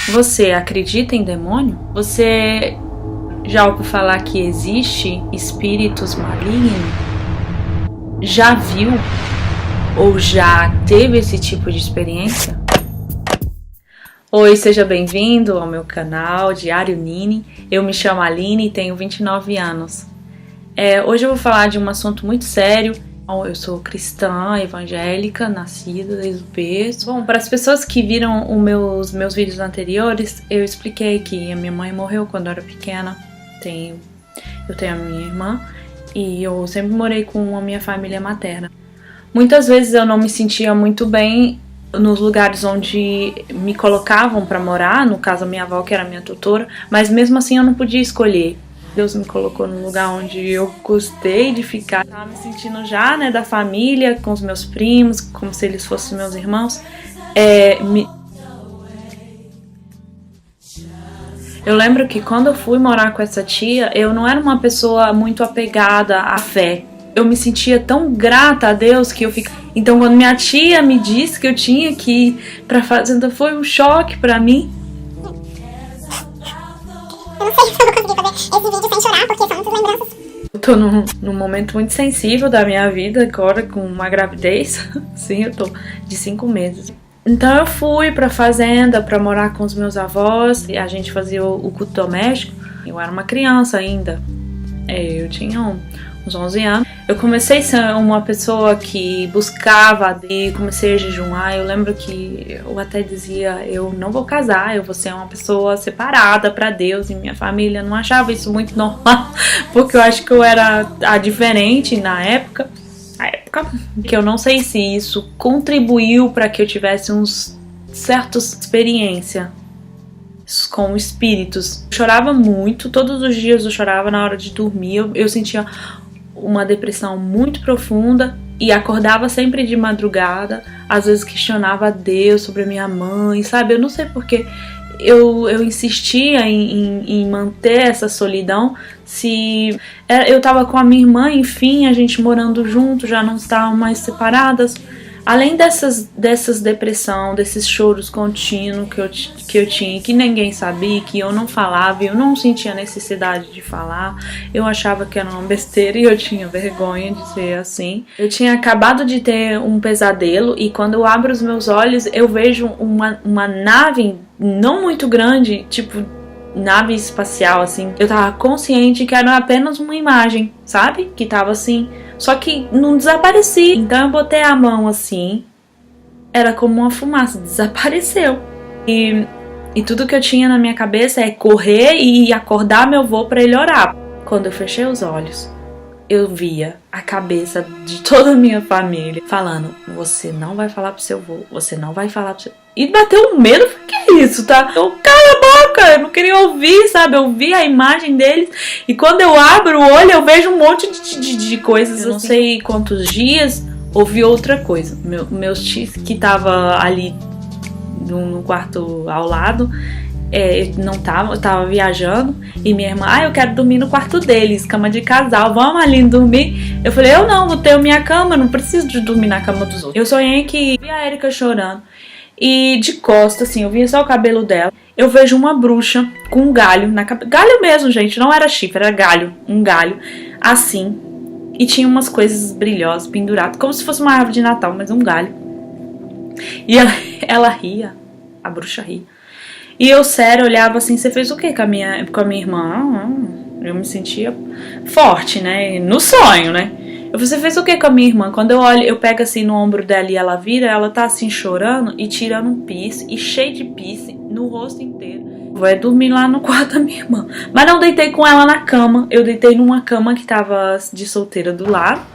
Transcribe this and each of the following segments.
Você acredita em demônio? Você já ouviu falar que existe espíritos malignos? Já viu ou já teve esse tipo de experiência? Oi, seja bem-vindo ao meu canal Diário Nini. Eu me chamo Aline e tenho 29 anos. Hoje eu vou falar de um assunto muito sério. Eu sou cristã, evangélica, nascida desde o berço. Bom, para as pessoas que viram os meus vídeos anteriores, eu expliquei que a minha mãe morreu quando eu era pequena. Eu tenho a minha irmã e eu sempre morei com a minha família materna. Muitas vezes eu não me sentia muito bem nos lugares onde me colocavam para morar, no caso a minha avó, que era minha tutora, mas mesmo assim eu não podia escolher. Deus me colocou num lugar onde eu gostei de ficar. Tava me sentindo já, né, da família, com os meus primos, como se eles fossem meus irmãos. Eu lembro que quando eu fui morar com essa tia, eu não era uma pessoa muito apegada à fé. Eu me sentia tão grata a Deus que eu ficava... Então quando minha tia me disse que eu tinha que ir pra fazenda, foi um choque pra mim. Eu não sei se eu vou conseguir fazer esse vídeo sem chorar, porque são muitas lembranças. Eu tô num momento muito sensível da minha vida agora, com uma gravidez. Sim, eu tô de 5 meses. Então eu fui pra fazenda pra morar com os meus avós. E a gente fazia o culto doméstico. Eu era uma criança ainda. Eu tinha uns 11 anos. Eu comecei a ser uma pessoa que buscava e comecei a jejuar. Eu lembro que eu até dizia, eu não vou casar, eu vou ser uma pessoa separada pra Deus, e minha família não achava isso muito normal, porque eu acho que eu era a diferente na época, que eu não sei se isso contribuiu para que eu tivesse uns certos experiência com espíritos. Eu chorava muito, todos os dias eu chorava na hora de dormir, eu sentia uma depressão muito profunda e acordava sempre de madrugada, às vezes questionava a Deus sobre a minha mãe, sabe? Eu não sei porque eu insistia em manter essa solidão, se eu tava com a minha irmã, enfim, a gente morando junto, já não estávamos mais separadas. Além dessas depressão, desses choros contínuos que eu tinha, que ninguém sabia, que eu não falava, eu não sentia necessidade de falar, eu achava que era uma besteira e eu tinha vergonha de ser assim. Eu tinha acabado de ter um pesadelo e quando eu abro os meus olhos eu vejo uma nave não muito grande, tipo nave espacial, assim. Eu tava consciente que era apenas uma imagem, sabe? Que tava assim, só que não desaparecia. Então eu botei a mão assim, era como uma fumaça, desapareceu. E tudo que eu tinha na minha cabeça é correr e acordar meu avô pra ele orar. Quando eu fechei os olhos, eu via a cabeça de toda a minha família falando, você não vai falar pro seu avô, você não vai falar pro seu... E bateu um medo, que é isso, tá? Eu, cala a boca, eu não queria ouvir, sabe? Eu vi a imagem deles e quando eu abro o olho eu vejo um monte de coisas. Eu não sei quantos dias, ouvi outra coisa. Meus tios que tava ali no quarto ao lado, não tava, eu tava viajando e minha irmã, eu quero dormir no quarto deles, cama de casal, vamos ali dormir. Eu falei, eu não, vou ter a minha cama, não preciso de dormir na cama dos outros. Eu sonhei que vi a Erika chorando e de costas, assim, eu via só o cabelo dela. Eu vejo uma bruxa com um galho na cabeça, galho mesmo, gente, não era chifre, era galho, um galho, assim, e tinha umas coisas brilhosas penduradas, como se fosse uma árvore de Natal, mas um galho. E ela ria, a bruxa ria. E eu, sério, olhava assim, você fez o que com a minha irmã? Eu me sentia forte, né? No sonho, né? Eu falei, você fez o que com a minha irmã? Quando eu olho, eu pego assim no ombro dela e ela vira, ela tá assim chorando e tirando um piercing, e cheio de piercing no rosto inteiro. Vou dormir lá no quarto da minha irmã. Mas não deitei com ela na cama, eu deitei numa cama que tava de solteira do lado.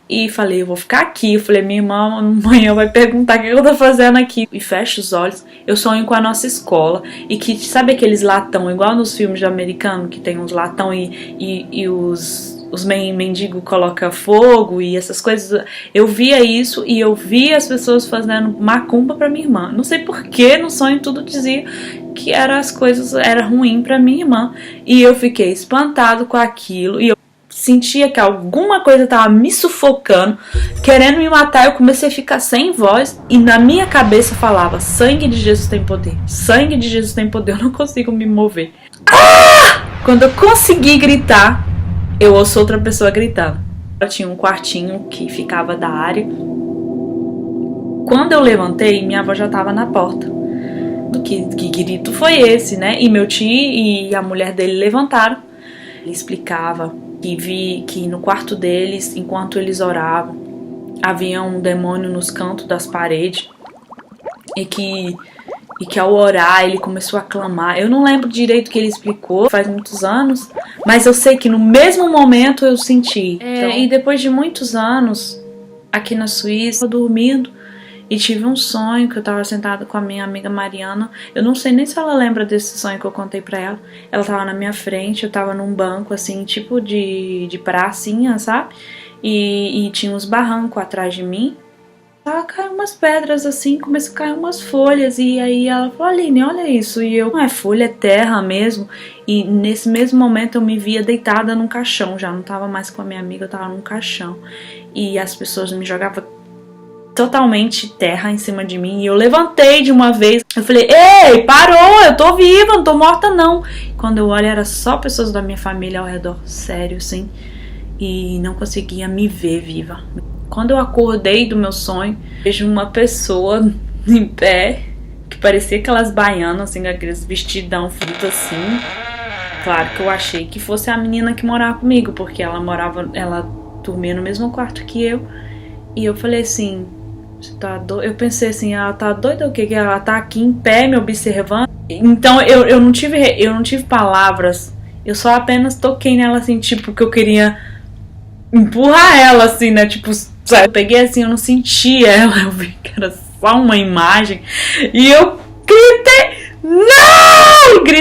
E falei, eu vou ficar aqui. Eu falei, minha irmã amanhã vai perguntar o que eu tô fazendo aqui. E fecho os olhos, eu sonho com a nossa escola. E que, sabe aqueles latão, igual nos filmes de americano, que tem uns latão e os mendigos colocam fogo e essas coisas. Eu via isso e eu via as pessoas fazendo macumba pra minha irmã. Não sei porquê, no sonho tudo dizia que as coisas eram ruins pra minha irmã. E eu fiquei espantado com aquilo. E eu sentia que alguma coisa tava me sufocando, querendo me matar. Eu comecei a ficar sem voz e na minha cabeça falava: sangue de Jesus tem poder, sangue de Jesus tem poder. Eu não consigo me mover. Quando eu consegui gritar, eu ouço outra pessoa gritando. Eu tinha um quartinho que ficava da área. Quando eu levantei, minha avó já estava na porta. Que grito foi esse, né? E meu tio e a mulher dele levantaram. Ele explicava que vi que no quarto deles, enquanto eles oravam, havia um demônio nos cantos das paredes. E que ao orar ele começou a clamar. Eu não lembro direito o que ele explicou, faz muitos anos, mas eu sei que no mesmo momento eu senti. E depois de muitos anos, aqui na Suíça, eu dormindo e tive um sonho que eu tava sentada com a minha amiga Mariana. Eu não sei nem se ela lembra desse sonho que eu contei pra ela. Ela tava na minha frente, eu tava num banco assim, tipo de pracinha, sabe? E tinha uns barrancos atrás de mim. Caiu umas pedras assim, começou a cair umas folhas. E aí ela falou: Aline, olha isso. E eu: não é folha, é terra mesmo. E nesse mesmo momento eu me via deitada num caixão. Já não tava mais com a minha amiga, eu tava num caixão. E as pessoas me jogavam totalmente terra em cima de mim. E eu levantei de uma vez. Eu falei: ei, parou, eu tô viva, não tô morta não. Quando eu olho, era só pessoas da minha família ao redor, sério, sim. E não conseguia me ver viva. Quando eu acordei do meu sonho, vejo uma pessoa em pé, que parecia aquelas baianas, assim, aqueles vestidão frito assim. Claro que eu achei que fosse a menina que morava comigo, porque ela dormia no mesmo quarto que eu. E eu falei assim: você tá doida? Eu pensei assim: ela tá doida ou o quê? Que ela tá aqui em pé me observando? Então eu não tive palavras. Eu só apenas toquei nela assim, tipo, que eu queria empurrar ela assim, né? Tipo, eu peguei assim, eu não sentia ela, eu vi que era só uma imagem. E eu gritei: não!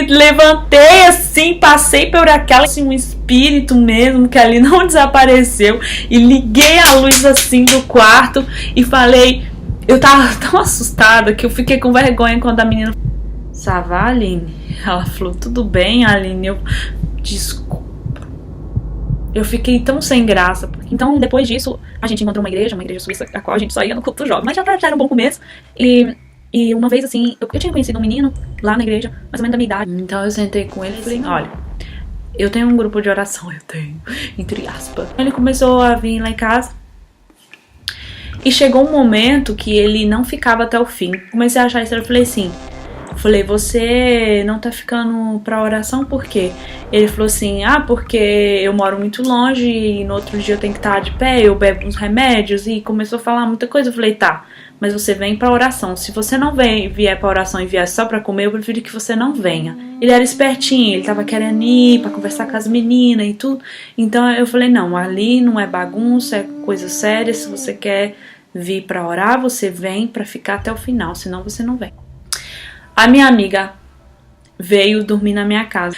Levantei assim, passei por aquela, assim, um espírito mesmo que ali não desapareceu. E liguei a luz assim do quarto e falei. Eu tava tão assustada que eu fiquei com vergonha quando a menina: ça va, Aline? Ela falou: tudo bem, Aline? Eu: desculpa. Eu fiquei tão sem graça. Então, depois disso, a gente encontrou uma igreja suíça, a qual a gente só ia no culto jovem. Mas já era um bom começo. E uma vez, assim, eu tinha conhecido um menino lá na igreja, mais ou menos da minha idade. Então eu sentei com ele e falei: olha, eu tenho um grupo de oração, entre aspas. Ele começou a vir lá em casa. E chegou um momento que ele não ficava até o fim. Comecei a achar isso, eu falei assim... você não tá ficando pra oração por quê? Ele falou assim: porque eu moro muito longe e no outro dia eu tenho que estar de pé, eu bebo uns remédios. E começou a falar muita coisa. Eu falei: tá, mas você vem pra oração. Se você não vier pra oração e vier só pra comer, eu prefiro que você não venha. Ele era espertinho, ele tava querendo ir pra conversar com as meninas e tudo. Então eu falei: não, ali não é bagunça, é coisa séria. Se você quer vir pra orar, você vem pra ficar até o final, senão você não vem. A minha amiga veio dormir na minha casa.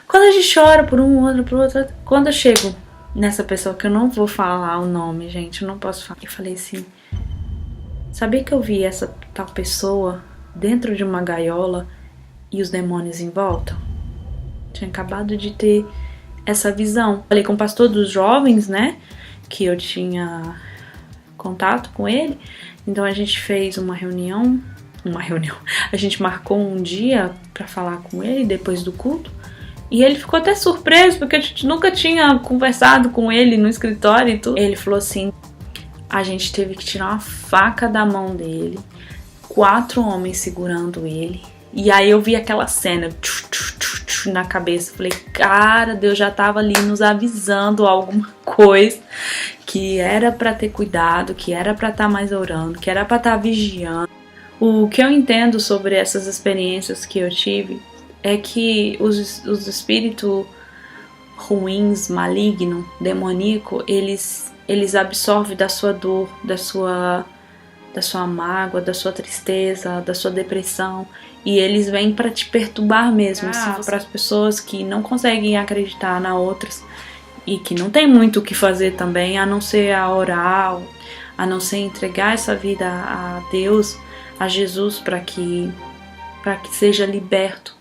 Quando a gente chora por um, outro, por outro, quando eu chego nessa pessoa, que eu não vou falar o nome, gente, eu não posso falar. Eu falei assim: sabia que eu vi essa tal pessoa dentro de uma gaiola e os demônios em volta? Tinha acabado de ter essa visão. Falei com o pastor dos jovens, né, que eu tinha contato com ele. Então a gente fez uma reunião. A gente marcou um dia pra falar com ele depois do culto. E ele ficou até surpreso, porque a gente nunca tinha conversado com ele no escritório e tudo. Ele falou assim: a gente teve que tirar uma faca da mão dele, 4 homens segurando ele. E aí eu vi aquela cena na cabeça. Falei: cara, Deus já tava ali nos avisando alguma coisa, que era pra ter cuidado, que era pra estar mais orando, que era pra estar vigiando. O que eu entendo sobre essas experiências que eu tive é que os espíritos ruins, maligno, demoníaco, eles absorvem da sua dor, da sua mágoa, da sua tristeza, da sua depressão, e eles vêm para te perturbar mesmo, assim, para as pessoas que não conseguem acreditar na outras e que não tem muito o que fazer também, a não ser a orar, a não ser entregar essa vida a Deus, a Jesus, para que seja liberto